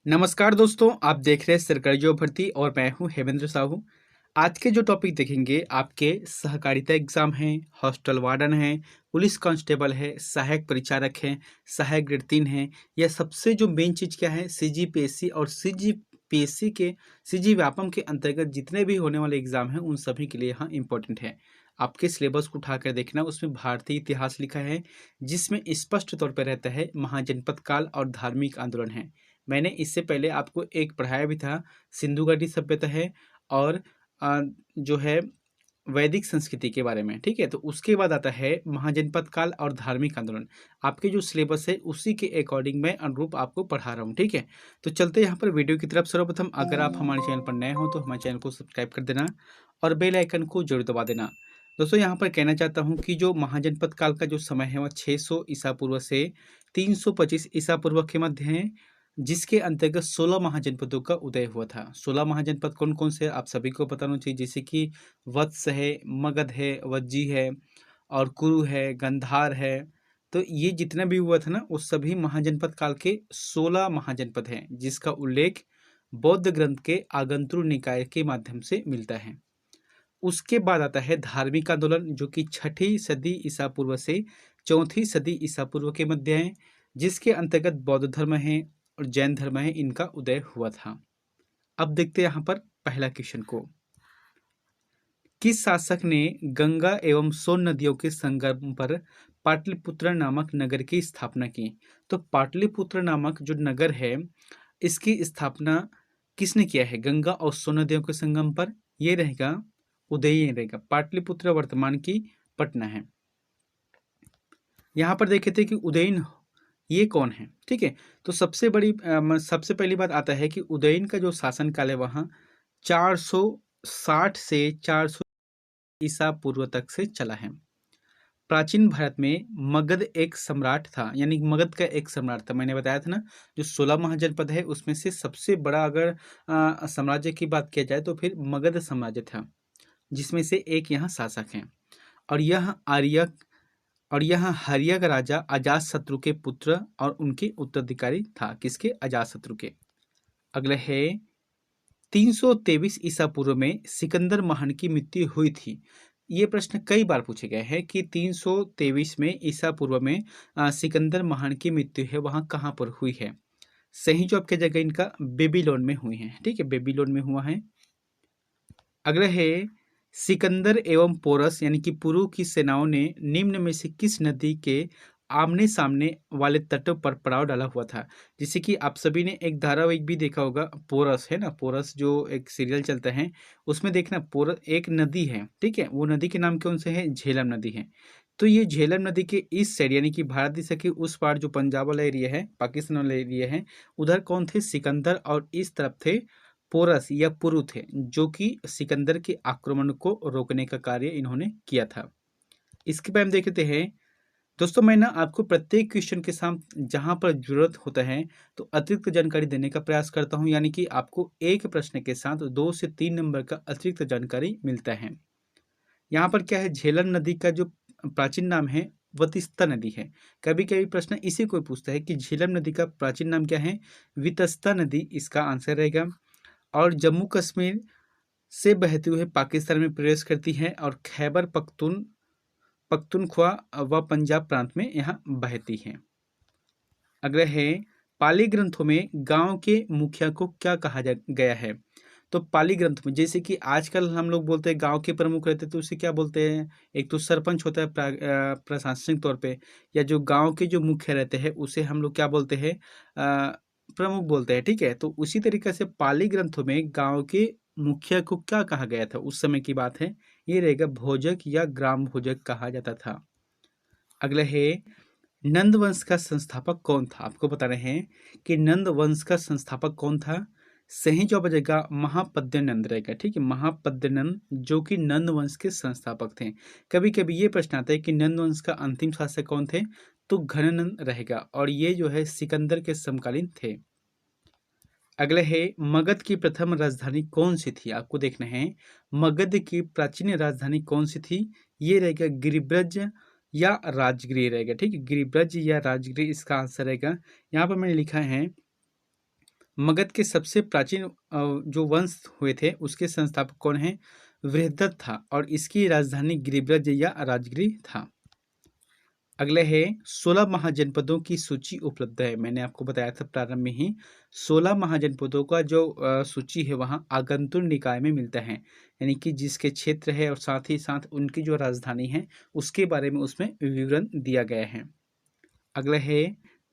नमस्कार दोस्तों, आप देख रहे हैं सरकारी जॉब भर्ती और मैं हूं हेमेंद्र साहू। आज के जो टॉपिक देखेंगे आपके सहकारिता एग्जाम हैं, हॉस्टल वार्डन है, पुलिस कांस्टेबल है, सहायक परिचारक है, सहायक ग्रेड 3 है। यह सबसे जो मेन चीज़ क्या है, सीजीपीएससी और सीजीपीएससी के सीजी व्यापम के अंतर्गत जितने भी होने वाले एग्जाम हैं उन सभी के लिए यहाँ इंपॉर्टेंट है। आपके सिलेबस को उठाकर देखना, उसमें भारतीय इतिहास लिखा है जिसमें स्पष्ट तौर पर रहता है महाजनपद काल और धार्मिक आंदोलन है। मैंने इससे पहले आपको एक पढ़ाया भी था, सिंधु घाटी सभ्यता है और जो है वैदिक संस्कृति के बारे में, ठीक है। तो उसके बाद आता है महाजनपद काल और धार्मिक आंदोलन। आपके जो सिलेबस है उसी के अकॉर्डिंग मैं अनुरूप आपको पढ़ा रहा हूँ, ठीक है। तो चलते यहाँ पर वीडियो की तरफ। सर्वप्रथम अगर आप हमारे चैनल पर नए हो तो हमारे चैनल को सब्सक्राइब कर देना और बेल आइकन को जरूर दबा देना। दोस्तों यहाँ पर कहना चाहता हूँ कि जो महाजनपद काल का जो समय है वह 600 ईसा पूर्व से 325 ईसा पूर्व के मध्य है, जिसके अंतर्गत 16 महाजनपदों का उदय हुआ था। 16 महाजनपद कौन कौन से आप सभी को पता होना चाहिए, जैसे कि वत्स है, मगध है, वज्जी है और कुरु है, गंधार है। तो ये जितना भी हुआ था ना, वो सभी महाजनपद काल के 16 महाजनपद हैं, जिसका उल्लेख बौद्ध ग्रंथ के आगंतुर निकाय के माध्यम से मिलता है। उसके बाद आता है धार्मिक आंदोलन, जो कि 6ठी सदी ईसा पूर्व से 4ठी सदी ईसा पूर्व के मध्य है, जिसके अंतर्गत बौद्ध धर्म है और जैन धर्म है, इनका उदय हुआ था। अब देखते हैं यहाँ पर पहला क्वेश्चन को। किस शासक ने गंगा एवं सोन नदियों के संगम पर पाटलिपुत्र नामक नगर की स्थापना की? तो पाटलिपुत्र नामक जो नगर है, इसकी स्थापना किसने किया है? गंगा और सोन नदियों के संगम पर। ये रहेगा उदयन रहेगा। पाटलिपुत्र वर्तमान की पटना है। यहाँ पर देखे थे कि उदयन ये कौन है, ठीक है। तो सबसे पहली बात आता है कि उदयन का जो शासन काल है वहाँ 460 से 400 ईसा पूर्व तक से चला है। प्राचीन भारत में मगध एक सम्राट था, यानी मगध का एक सम्राट था। मैंने बताया था ना, जो 16 महाजनपद है उसमें से सबसे बड़ा अगर साम्राज्य की बात किया जाए तो फिर मगध साम्राज्य था, जिसमें से एक यहाँ शासक है। और यह हरिया का राजा अजातशत्रु के पुत्र और उनके उत्तराधिकारी था। किसके? अजातशत्रु के। अगले है 323 ईसा पूर्व में सिकंदर महान की मृत्यु हुई थी। ये प्रश्न कई बार पूछे गए हैं कि 323 में ईसा पूर्व में सिकंदर महान की मृत्यु है, वहाँ कहाँ पर हुई है? सही जवाब की जगह इनका बेबीलोन में हुई है, ठीक है, बेबीलोन में हुआ है। अगला है सिकंदर एवं पोरस यानी कि पुरु की सेनाओं ने निम्न में से किस नदी के आमने सामने वाले तटों पर पड़ाव डाला हुआ था? जैसे कि आप सभी ने एक धारावाहिक भी देखा होगा, पोरस है ना, पोरस जो एक सीरियल चलता है उसमें देखना, पोरस एक नदी है, ठीक है। वो नदी के नाम कौन से है? झेलम नदी है। तो ये झेलम नदी के इस साइड यानी कि भारत देश के उस पार जो पंजाब वाला एरिया है, पाकिस्तान वाला एरिया है, उधर कौन थे? सिकंदर। और इस तरफ थे पोरस या पुरु थे, जो कि सिकंदर के आक्रमण को रोकने का कार्य इन्होंने किया था। इसके बाद हम देखते हैं दोस्तों, मैं ना आपको प्रत्येक क्वेश्चन के साथ जहां पर जरूरत होता है तो अतिरिक्त जानकारी देने का प्रयास करता हूं, यानी कि आपको एक प्रश्न के साथ 2 से 3 नंबर का अतिरिक्त जानकारी मिलता है। यहाँ पर क्या है? झेलम नदी का जो प्राचीन नाम है वह तीस्ता नदी है। कभी कभी प्रश्न इसी को पूछता है कि झेलम नदी का प्राचीन नाम क्या है? वितस्ता नदी इसका आंसर रहेगा। और जम्मू कश्मीर से बहते हुए पाकिस्तान में प्रवेश करती है और खैबर पख्तूनख्वा व पंजाब प्रांत में यहाँ बहती है। अगला है पाली ग्रंथों में गांव के मुखिया को क्या कहा गया है? तो पाली ग्रंथ में, जैसे कि आजकल हम लोग बोलते हैं गांव के प्रमुख रहते हैं तो उसे क्या बोलते हैं? एक तो सरपंच होता है प्रशासनिक तौर पे, या जो गांव के जो मुखिया रहते हैं उसे हम लोग क्या बोलते हैं? प्रमुख बोलते हैं, ठीक है। तो उसी तरीके से पाली ग्रंथों में गांव के मुखिया को क्या कहा गया था? उस समय की बात है, ये रहेगा भोजक या ग्राम भोजक कहा जाता था। अगला है नंद वंश का संस्थापक कौन था? आपको बता रहे हैं कि नंद वंश का संस्थापक कौन था। सही जवाब आ जाएगा महापद्यनंद रहेगा, ठीक है, महापद्यनंद, जो कि नंद वंश के संस्थापक थे। कभी कभी ये प्रश्न आता है कि नंद वंश का अंतिम शासक कौन थे? तो घनानंद रहेगा, और ये जो है सिकंदर के समकालीन थे। अगला है मगध की प्रथम राजधानी कौन सी थी? आपको देखना है मगध की प्राचीन राजधानी कौन सी थी। ये रहेगा गिरिब्रज या राजगृह रहेगा, ठीक है, गिरिब्रज या राजगृह इसका आंसर रहेगा। यहाँ पर मैंने लिखा है मगध के सबसे प्राचीन जो वंश हुए थे उसके संस्थापक कौन है? बृहद्रथ था और इसकी राजधानी गिरिब्रज या राजगिरी था। अगले है 16 महाजनपदों की सूची उपलब्ध है। मैंने आपको बताया था प्रारंभ में ही 16 महाजनपदों का जो सूची है वहाँ आगंतुक निकाय में मिलता है, यानी कि जिसके क्षेत्र है और साथ ही साथ उनकी जो राजधानी है उसके बारे में उसमें विवरण दिया गया है। अगला है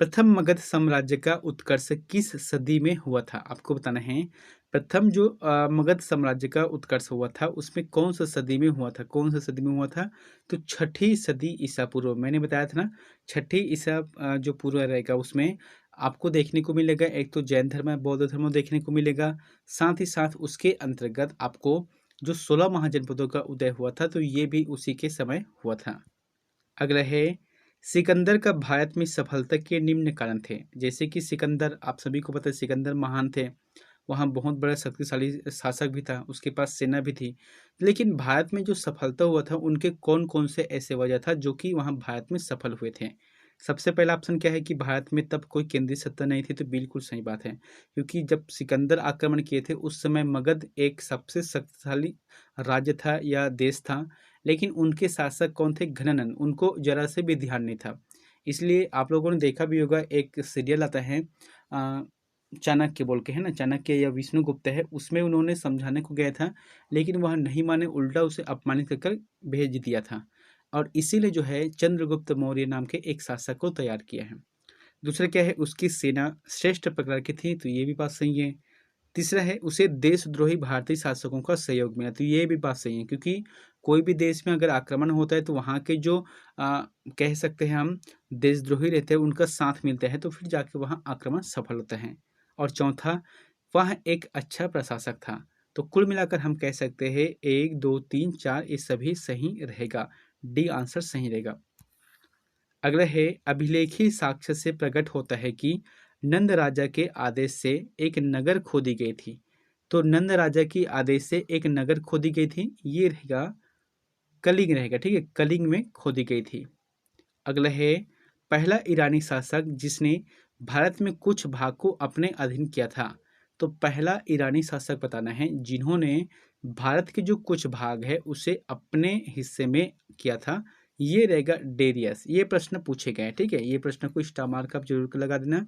प्रथम मगध साम्राज्य का उत्कर्ष किस सदी में हुआ था? आपको बताना है प्रथम जो मगध साम्राज्य का उत्कर्ष हुआ था उसमें कौन सा सदी में हुआ था? कौन सा सदी में हुआ था? तो छठी सदी ईसा पूर्व। मैंने बताया था ना, छठी ईसा जो पूर्व रहेगा उसमें आपको देखने को मिलेगा एक तो जैन धर्म बौद्ध धर्म देखने को मिलेगा, साथ ही साथ उसके अंतर्गत आपको जो 16 महाजनपदों का उदय हुआ था तो ये भी उसी के समय हुआ था। अगला है सिकंदर का भारत में सफलता के निम्न कारण थे। जैसे कि सिकंदर, आप सभी को पता है सिकंदर महान थे, वहाँ बहुत बड़ा शक्तिशाली शासक भी था, उसके पास सेना भी थी। लेकिन भारत में जो सफलता हुआ था उनके कौन कौन से ऐसे वजह था जो कि वहाँ भारत में सफल हुए थे? सबसे पहला ऑप्शन क्या है कि भारत में तब कोई केंद्रीय सत्ता नहीं थी, तो बिल्कुल सही बात है, क्योंकि जब सिकंदर आक्रमण किए थे उस समय मगध एक सबसे शक्तिशाली राज्य था या देश था, लेकिन उनके शासक कौन थे? घननंद, उनको जरा से भी ध्यान नहीं था। इसलिए आप लोगों ने देखा भी होगा एक सीरियल आता है चाणक्य बोल के, है ना, चाणक्य या विष्णुगुप्त है, उसमें उन्होंने समझाने को गया था लेकिन वह नहीं माने, उल्टा उसे अपमानित कर भेज दिया था और इसीलिए जो है चंद्रगुप्त मौर्य नाम के एक शासक को तैयार किया है। दूसरा क्या है, उसकी सेना श्रेष्ठ प्रकार की थी, तो ये भी बात सही है। तीसरा है उसे देशद्रोही भारतीय शासकों का सहयोग मिला, तो ये भी बात सही है, क्योंकि कोई भी देश में अगर आक्रमण होता है तो वहाँ के जो कह सकते हैं हम देशद्रोही रहते हैं उनका साथ मिलता है तो फिर जाके वहाँ आक्रमण सफल होता है। और चौथा, वह एक अच्छा प्रशासक था। तो कुल मिलाकर हम कह सकते हैं 1 2 3 4 ये सभी सही रहेगा, डी आंसर सही रहेगा। अगला है अभिलेखी साक्ष्य से प्रकट होता है कि नंद राजा के आदेश से एक नगर खोदी गई थी। तो नंद राजा की आदेश से एक नगर खोदी गई थी, ये रहेगा कलिंग रहेगा, ठीक है, कलिंग में खोदी गई थी। अगला है पहला ईरानी शासक जिसने भारत में कुछ भाग को अपने अधीन किया था। तो पहला ईरानी शासक बताना है जिन्होंने भारत के जो कुछ भाग है उसे अपने हिस्से में किया था, ये रहेगा डेरियस। ये प्रश्न पूछे गए, ठीक है, ये प्रश्न को स्टार मार्क आप जरूर लगा देना।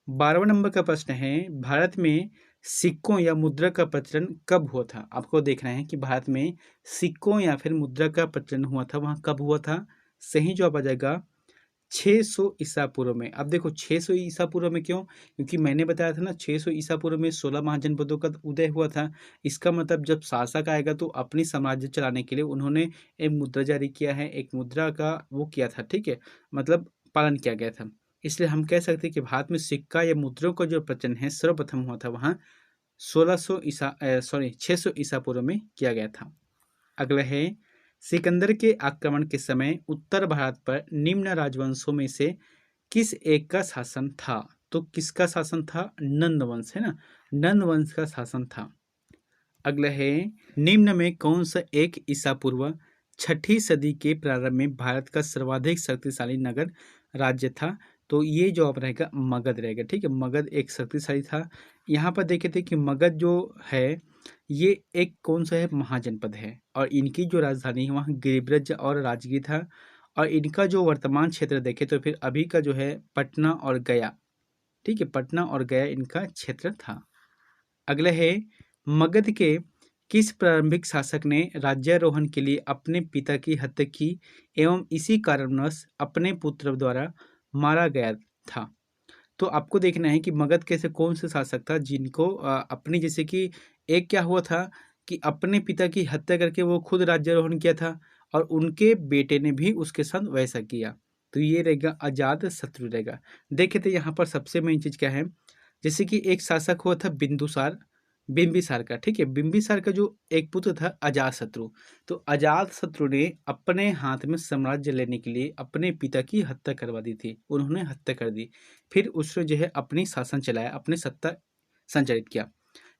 12वां नंबर का प्रश्न है भारत में सिक्कों या मुद्रा का प्रचलन कब हुआ था? आपको देखना है कि भारत में सिक्कों या फिर मुद्रा का प्रचलन हुआ था वहाँ कब हुआ था? सही जवाब आ जाएगा 600 ईसा पूर्व में। अब देखो 600 ईसा पूर्व में क्यों? क्योंकि मैंने बताया था ना 600 ईसा पूर्व में 16 महाजनपदों का उदय हुआ था। इसका मतलब जब शासक आएगा तो अपनी साम्राज्य चलाने के लिए उन्होंने एक मुद्रा जारी किया है, एक मुद्रा का वो किया था, ठीक है, मतलब पालन किया गया था। इसलिए हम कह सकते हैं कि भारत में सिक्का या मुद्राओं का जो प्रचलन है सर्वप्रथम हुआ था वहाँ 600 ईसा पूर्व में किया गया था। अगला है सिकंदर के आक्रमण के समय उत्तर भारत पर निम्न राजवंशों में से किस एक का शासन था? तो किसका शासन था? नंद वंश, है ना, नंद वंश का शासन था। अगला है निम्न में कौन सा एक ईसा पूर्व छठी सदी के प्रारंभ में भारत का सर्वाधिक शक्तिशाली नगर राज्य था? तो ये जवाब रहेगा मगध रहेगा, ठीक है, मगध एक शक्तिशाली था। यहाँ पर देखे थे कि मगध जो है ये एक कौन सा है? महाजनपद है और इनकी जो राजधानी है वहाँ गिरिब्रज और राजगीर था और इनका जो वर्तमान क्षेत्र देखे तो फिर अभी का जो है पटना और गया, ठीक है, पटना और गया इनका क्षेत्र था। अगला है मगध के किस प्रारंभिक शासक ने राज्यारोहण के लिए अपने पिता की हत्या की एवं इसी कारणवश अपने पुत्र द्वारा मारा गया था? तो आपको देखना है कि मगध कैसे कौन सा शासक था जिनको अपनी, जैसे कि एक क्या हुआ था कि अपने पिता की हत्या करके वो खुद राज्यारोहण किया था और उनके बेटे ने भी उसके साथ वैसा किया, तो ये रहेगा अजात शत्रु रहेगा। देखे थे यहाँ पर सबसे मेन चीज क्या है, जैसे कि एक शासक हुआ था बिंदुसार, बिंबिसार का, ठीक है, बिंबिसार का जो एक पुत्र था अजात शत्रु, तो अजात शत्रु ने अपने हाथ में साम्राज्य लेने के लिए अपने पिता की हत्या करवा दी थी, उन्होंने हत्या कर दी, फिर उसने जो है अपनी शासन चलाया, अपनी सत्ता संचालित किया।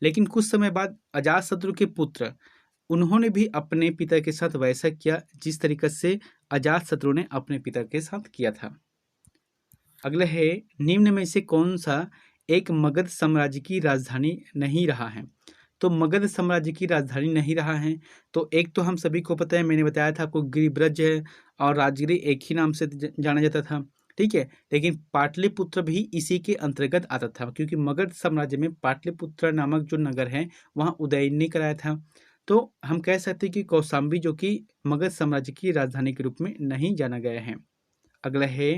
लेकिन कुछ समय बाद अजात शत्रु के पुत्र उन्होंने भी अपने पिता के साथ वैसा किया जिस तरीके से अजात शत्रु ने अपने पिता के साथ किया था। अगला है निम्न में से कौन सा एक मगध साम्राज्य की राजधानी नहीं रहा है। तो मगध साम्राज्य की राजधानी नहीं रहा है, तो एक तो हम सभी को पता है, मैंने बताया था आपको, गिरिब्रज है और राजगिरी एक ही नाम से जाना जाता था, ठीक है। लेकिन पाटलिपुत्र भी इसी के अंतर्गत आता था, क्योंकि मगध साम्राज्य में पाटलिपुत्र नामक जो नगर है वहाँ उदयन नहीं कराया था। तो हम कह सकते हैं कि कौशाम्बी जो कि मगध साम्राज्य की राजधानी के रूप में नहीं जाना गया है। अगला है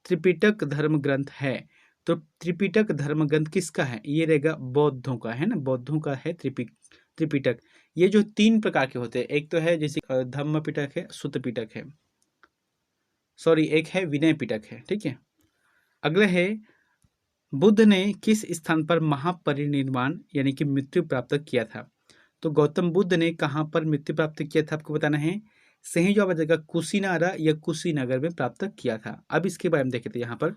त्रिपिटक धर्म ग्रंथ है। तो त्रिपिटक धर्म ग्रंथ किसका है? ये रहेगा बौद्धों का, है ना, बौद्धों का है त्रिपिटक। ये जो 3 प्रकार के होते हैं, एक तो है जैसे धम्म पिटक है, सुत्त पिटक है, सॉरी एक है विनय पिटक है, ठीक है। अगला है बुद्ध ने किस स्थान पर महापरिनिर्वाण यानी कि मृत्यु प्राप्त किया था? तो गौतम बुद्ध ने कहाँ पर मृत्यु प्राप्त किया था आपको बताना है। सही जवाब आ जाएगा कुशीनारा या कुशीनगर में प्राप्त किया था। अब इसके बारे में देखे थे यहाँ पर,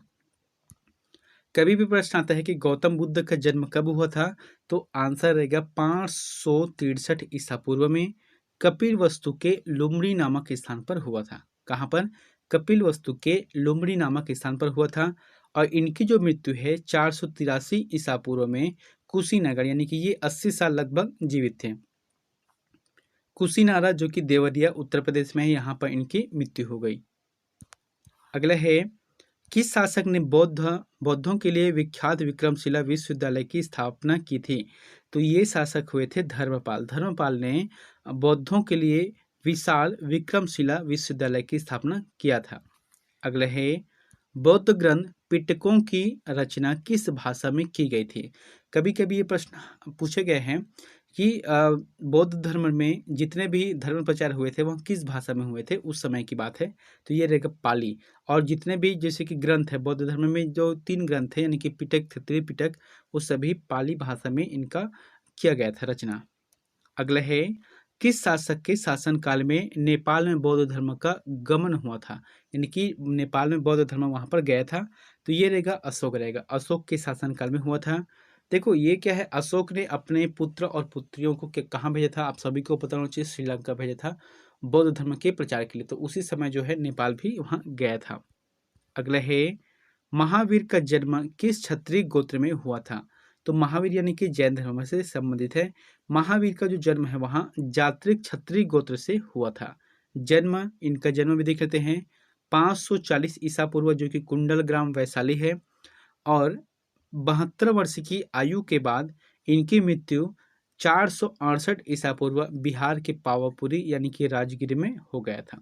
कभी भी प्रश्न आता है कि गौतम बुद्ध का जन्म कब हुआ था, तो आंसर रहेगा 563 ईसा पूर्व में कपिल वस्तु के लुम्बनी नामक स्थान पर हुआ था। कहाँ पर? कपिल वस्तु के लुम्बनी नामक स्थान पर हुआ था। और इनकी जो मृत्यु है 483 ईसा पूर्व में कुशीनगर, यानी कि ये 80 साल लगभग जीवित थे। कुशीनारा जो कि देवरिया उत्तर प्रदेश में है, यहाँ पर इनकी मृत्यु हो गई। अगला है किस शासक ने बौद्धों के लिए विख्यात विक्रमशिला विश्वविद्यालय की स्थापना की थी? तो ये शासक हुए थे धर्मपाल। धर्मपाल ने बौद्धों के लिए विशाल विक्रमशिला विश्वविद्यालय की स्थापना किया था। अगला है बौद्ध ग्रंथ पिटकों की रचना किस भाषा में की गई थी? कभी कभी ये प्रश्न पूछे गए हैं कि बौद्ध धर्म में जितने भी धर्म प्रचार हुए थे वह किस भाषा में हुए थे, उस समय की बात है। तो ये रहेगा पाली। और जितने भी जैसे कि ग्रंथ है बौद्ध धर्म में, जो 3 ग्रंथ है यानी कि पिटक त्रिपिटक, वो सभी पाली भाषा में इनका किया गया था रचना। अगला है किस शासक के शासनकाल में नेपाल में बौद्ध धर्म का गमन हुआ था? यानी कि नेपाल में बौद्ध धर्म वहां पर गया था। तो ये रहेगा अशोक रहेगा, अशोक के शासनकाल में हुआ था। देखो ये क्या है, अशोक ने अपने पुत्र और पुत्रियों को कहाँ भेजा था, आप सभी को पता होना चाहिए, श्रीलंका भेजा था बौद्ध धर्म के प्रचार के लिए। तो उसी समय जो है नेपाल भी वहाँ गया था। अगला है महावीर का जन्म किस क्षत्रिय गोत्र में हुआ था? तो महावीर यानी कि जैन धर्म से संबंधित है। महावीर का जो जन्म है वहाँ जात्रिक क्षत्रिय गोत्र से हुआ था। इनका जन्म भी देख लेते हैं 540 ईसा पूर्व, जो कि कुंडल ग्राम वैशाली है। और 72 वर्ष की आयु के बाद इनकी मृत्यु 468 ईसा पूर्व बिहार के पावापुरी यानी कि राजगिरी में हो गया था।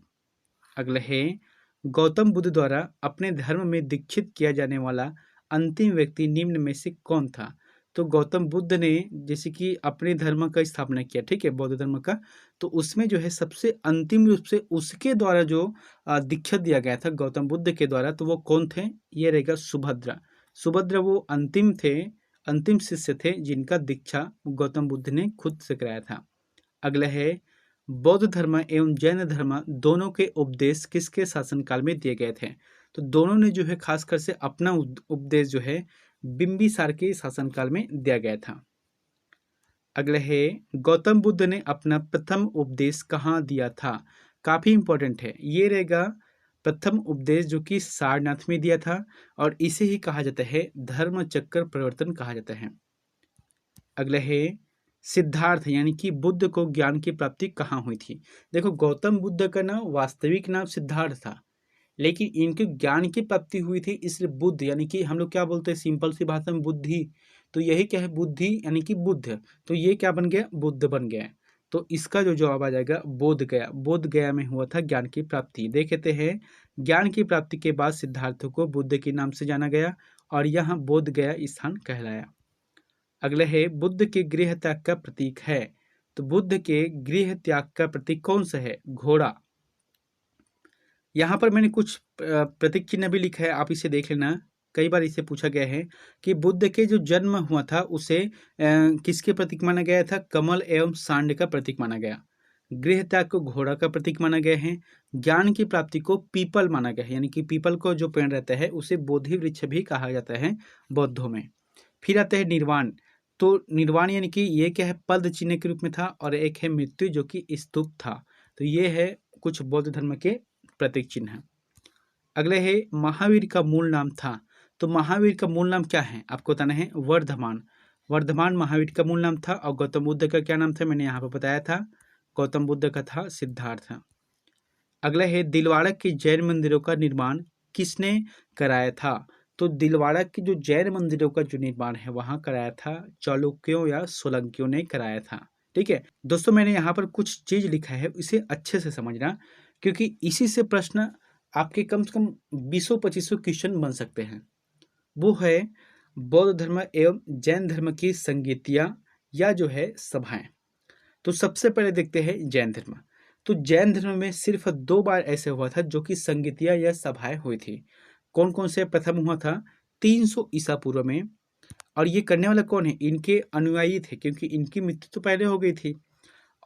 अगला है गौतम बुद्ध द्वारा अपने धर्म में दीक्षित किया जाने वाला अंतिम व्यक्ति निम्न में से कौन था? तो गौतम बुद्ध ने जैसे कि अपने धर्म का स्थापना किया, ठीक है, बौद्ध धर्म का, तो उसमें जो है सबसे अंतिम रूप से उसके द्वारा जो दीक्षित दिया गया था गौतम बुद्ध के द्वारा, तो वो कौन थे? ये रहेगा सुभद्रा। सुभद्रा वो अंतिम थे, अंतिम शिष्य थे जिनका दीक्षा गौतम बुद्ध ने खुद से कराया था। अगला है बौद्ध धर्म एवं जैन धर्म दोनों के उपदेश किसके शासनकाल में दिए गए थे? तो दोनों ने जो है खासकर से अपना उपदेश जो है बिंबिसार के शासनकाल में दिया गया था। अगला है गौतम बुद्ध ने अपना प्रथम उपदेश कहाँ दिया था? काफी इंपॉर्टेंट है, ये रहेगा प्रथम उपदेश जो कि सारनाथ में दिया था, और इसे ही कहा जाता है धर्म चक्र प्रवर्तन कहा जाता है। अगला है सिद्धार्थ यानी कि बुद्ध को ज्ञान की प्राप्ति कहाँ हुई थी? देखो गौतम बुद्ध का नाम वास्तविक नाम सिद्धार्थ था, लेकिन इनके ज्ञान की प्राप्ति हुई थी इसलिए बुद्ध, यानी कि हम लोग क्या बोलते हैं सिंपल सी भाषा में बुद्धि, तो यही क्या है बुद्धि यानी कि बुद्ध, तो ये क्या बन गया? बुद्ध बन गया। तो इसका जो जवाब आ जाएगा बोध गया। बोध गया में हुआ था ज्ञान की प्राप्ति। देख लेते हैं, ज्ञान की प्राप्ति के बाद सिद्धार्थ को बुद्ध के नाम से जाना गया और यहाँ बोध गया स्थान कहलाया। अगले है बुद्ध के गृह त्याग का प्रतीक है। तो बुद्ध के गृह त्याग का प्रतीक कौन सा है? घोड़ा। यहाँ पर मैंने कुछ प्रतीक चिन्ह भी लिखा है, आप इसे देख लेना। कई बार इसे पूछा गया है कि बुद्ध के जो जन्म हुआ था उसे किसके प्रतीक माना गया था? कमल एवं सांड का प्रतीक माना गया। गृह त्याग को घोड़ा का प्रतीक माना गया है। ज्ञान की प्राप्ति को पीपल माना गया है, यानी कि पीपल को जो पेड़ रहता है उसे बोधि वृक्ष भी कहा जाता है बौद्धों में। फिर आता है निर्वाण। तो निर्वाण यानी कि ये क्या है? पद चिन्ह के रूप में था, और एक है मृत्यु जो कि स्तूप था। तो ये है कुछ बौद्ध धर्म के प्रतीक चिन्ह। अगले है महावीर का मूल नाम था। तो महावीर का मूल नाम क्या है आपको बताना है, वर्धमान। वर्धमान महावीर का मूल नाम था। और गौतम बुद्ध का क्या नाम था, मैंने यहाँ पर बताया था, गौतम बुद्ध का था सिद्धार्थ। अगला है दिलवाड़ा के जैन मंदिरों का निर्माण किसने कराया था। तो दिलवाड़ा के जो जैन मंदिरों का जो निर्माण है वहाँ कराया था चालुक्यों या सोलंकियों ने कराया था। ठीक है दोस्तों, मैंने यहाँ पर कुछ चीज लिखा है, इसे अच्छे से समझना, क्योंकि इसी से प्रश्न आपके कम से कम 20-25 क्वेश्चन बन सकते हैं। वो है बौद्ध धर्म एवं जैन धर्म की संगीतियाँ या जो है सभाएं। तो सबसे पहले देखते हैं जैन धर्म। तो जैन धर्म में सिर्फ 2 बार ऐसे हुआ था जो कि संगीतियाँ या सभाएं हुई थी। कौन कौन से? प्रथम हुआ था 300 ईसा पूर्व में। और ये करने वाला कौन है? इनके अनुयायी थे, क्योंकि इनकी मृत्यु तो पहले हो गई थी।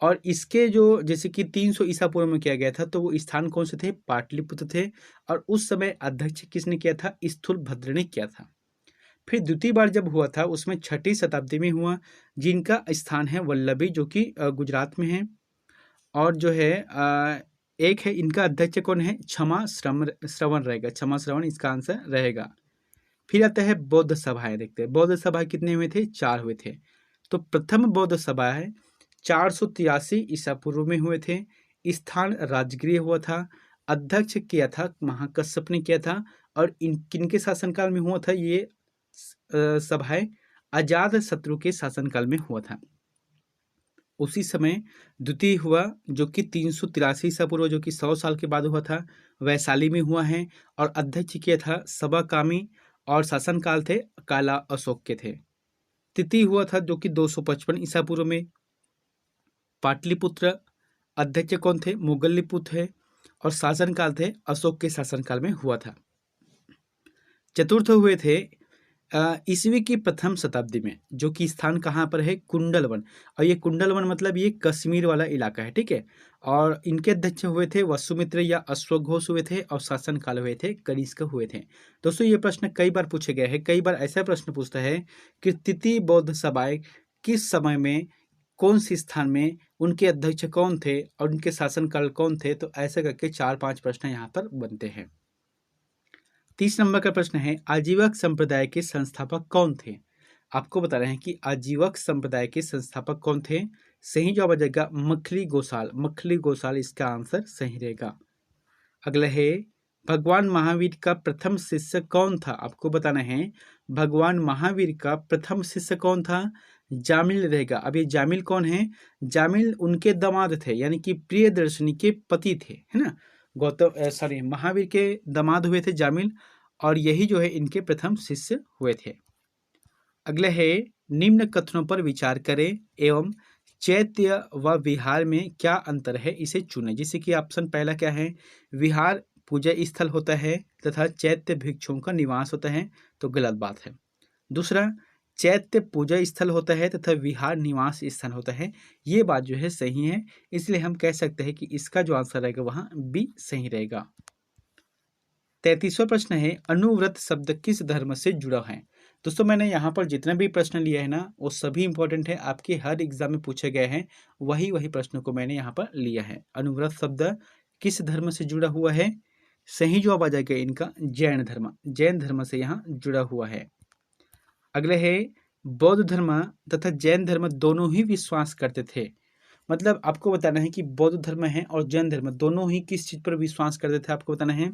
और इसके जो जैसे कि 300 ईसा पूर्व में किया गया था, तो वो स्थान कौन से थे? पाटलिपुत्र थे। और उस समय अध्यक्ष किसने किया था? स्थूलभद्र ने किया था। फिर द्वितीय बार जब हुआ था उसमें 6ठी शताब्दी में हुआ, जिनका स्थान है वल्लभी, जो कि गुजरात में है। और जो है एक है इनका अध्यक्ष कौन है? क्षमा श्रवण रहेगा, क्षमा श्रवण इसका आंसर रहेगा। फिर आता है बौद्ध सभाएं। देखते हैं बौद्ध सभा कितने हुए थे? 4 हुए थे। तो प्रथम बौद्ध सभा है 483 ईसा पूर्व में हुए थे। स्थान राजगृह हुआ था। अध्यक्ष किया था महाकश्यप ने किया था। और इन किनके शासनकाल में हुआ था ये सभाएं? अजात शत्रु के शासनकाल में हुआ था। उसी समय द्वितीय हुआ जो कि 383 ईसा पूर्व, जो कि 100 साल के बाद हुआ था, वैशाली में हुआ है। और अध्यक्ष किया था सबाकामी। और शासनकाल थे काला अशोक के थे। तृतीय हुआ था जो कि 255 ईसा पूर्व में, पाटलिपुत्र। अध्यक्ष कौन थे? मुगल्लिपुत्र है। और शासनकाल थे अशोक के शासनकाल में हुआ था। चतुर्थ हुए थे ईसवी की प्रथम शताब्दी में, जो कि स्थान कहाँ पर है? कुंडलवन। और ये कुंडलवन मतलब ये कश्मीर वाला इलाका है। ठीक है। और इनके अध्यक्ष हुए थे वसुमित्र या अश्वघोष हुए थे। और शासनकाल हुए थे कनिष्क हुए थे। दोस्तों ये प्रश्न कई बार पूछे गए हैं। कई बार ऐसा प्रश्न पूछता है कि तृतीय बौद्ध सभाएं किस समय में, कौन सी स्थान में, उनके अध्यक्ष कौन थे और उनके शासनकाल कौन थे। तो ऐसे करके 4-5 प्रश्न यहाँ पर बनते हैं। 30 नंबर का प्रश्न है आजीवक संप्रदाय के संस्थापक कौन थे। आपको बता रहे हैं कि आजीवक संप्रदाय के संस्थापक कौन थे। सही जवाब आ जाएगा मखली गोसाल। मखली गोसाल इसका आंसर सही रहेगा। अगला है भगवान महावीर का प्रथम शिष्य कौन था। आपको बताना है भगवान महावीर का प्रथम शिष्य कौन था। जामिल रहेगा। अब ये जामिल कौन है? जामिल उनके दामाद थे, यानी कि प्रियदर्शनी के पति थे, है ना। महावीर के दामाद हुए थे जामिल। और यही जो है इनके प्रथम शिष्य हुए थे। अगले है निम्न कथनों पर विचार करें एवं चैत्य व विहार में क्या अंतर है इसे चुनें। जैसे कि ऑप्शन पहला क्या है? विहार पूजा स्थल होता है तथा चैत्य भिक्षुओं का निवास होता है, तो गलत बात है। दूसरा, चैत्य पूजा स्थल होता है तथा विहार निवास स्थल होता है, ये बात जो है सही है। इसलिए हम कह सकते हैं कि इसका जो आंसर रहेगा वहाँ बी सही रहेगा। 33वां प्रश्न है अनुव्रत शब्द किस धर्म से जुड़ा है। दोस्तों मैंने यहाँ पर जितने भी प्रश्न लिए हैं ना वो सभी इंपॉर्टेंट है, आपके हर एग्जाम में पूछे गए हैं। वही प्रश्नों को मैंने यहाँ पर लिया है। अनुव्रत शब्द किस धर्म से जुड़ा हुआ है? सही जवाब आ जाएगा इनका जैन धर्म। जैन धर्म से यहाँ जुड़ा हुआ है। अगले है बौद्ध धर्म तथा जैन धर्म दोनों ही विश्वास करते थे। मतलब आपको बताना है कि बौद्ध धर्म है और जैन धर्म दोनों ही किस चीज पर विश्वास करते थे, आपको बताना है।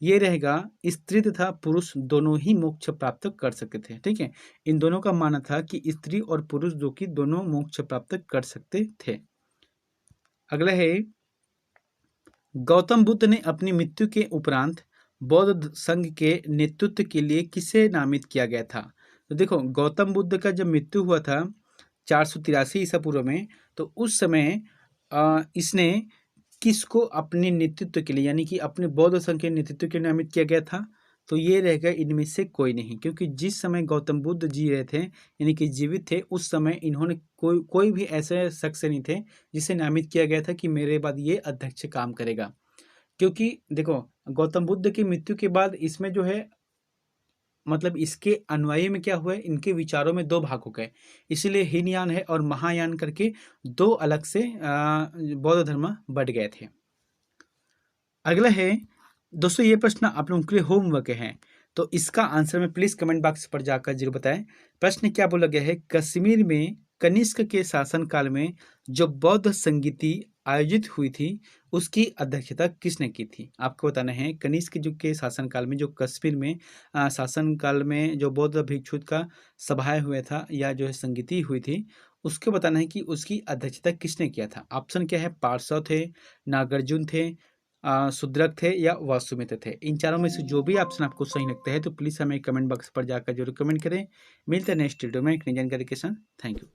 ये रहेगा स्त्री तथा पुरुष दोनों ही मोक्ष प्राप्त कर सकते थे। ठीक है, इन दोनों का मानना था कि स्त्री और पुरुष जो कि दोनों मोक्ष प्राप्त कर सकते थे। अगला है गौतम बुद्ध ने अपनी मृत्यु के उपरांत बौद्ध संघ के नेतृत्व के लिए किसे नामित किया गया था। तो देखो गौतम बुद्ध का जब मृत्यु हुआ था 483 ईसा पूर्व में, तो उस समय इसने किसको अपने नेतृत्व के लिए, यानी कि अपने बौद्ध संघ के नेतृत्व के लिए नामित किया गया था। तो ये रहेगा इनमें से कोई नहीं, क्योंकि जिस समय गौतम बुद्ध जी रहे थे यानी कि जीवित थे, उस समय इन्होंने कोई भी ऐसे शख्स नहीं थे जिसे नामित किया गया था कि मेरे बाद ये अध्यक्ष काम करेगा। क्योंकि देखो गौतम बुद्ध की मृत्यु के बाद इसमें जो है मतलब इसके अनुयायी में क्या हुआ है, इनके विचारों में 2 भाग हो गए। इसीलिए हीनयान है और महायान करके 2 अलग से बौद्ध धर्म बढ़ गए थे। अगला है दोस्तों, ये प्रश्न आप लोगों के लिए होमवर्क है। तो इसका आंसर में प्लीज कमेंट बॉक्स पर जाकर जरूर बताएं। प्रश्न क्या बोला गया है, कश्मीर में कनिष्क के शासनकाल में जो बौद्ध संगीति आयोजित हुई थी उसकी अध्यक्षता किसने की थी? आपको बताना है कनिष्क जो के शासनकाल में जो कश्मीर में शासनकाल में जो बौद्ध भिक्षु का सभाएं हुए था या जो है संगीति हुई थी, उसको बताना है कि उसकी अध्यक्षता किसने किया था। ऑप्शन क्या है, पार्श्व थे, नागार्जुन थे, शूद्रक थे या वासुमित्र थे। इन चारों में से जो भी ऑप्शन आपको सही लगता है तो प्लीज़ हमें कमेंट बॉक्स पर जाकर जरूर कमेंट करें। मिलते हैं नेक्स्ट वीडियो में एक नई जानकारी के साथ। Thank you.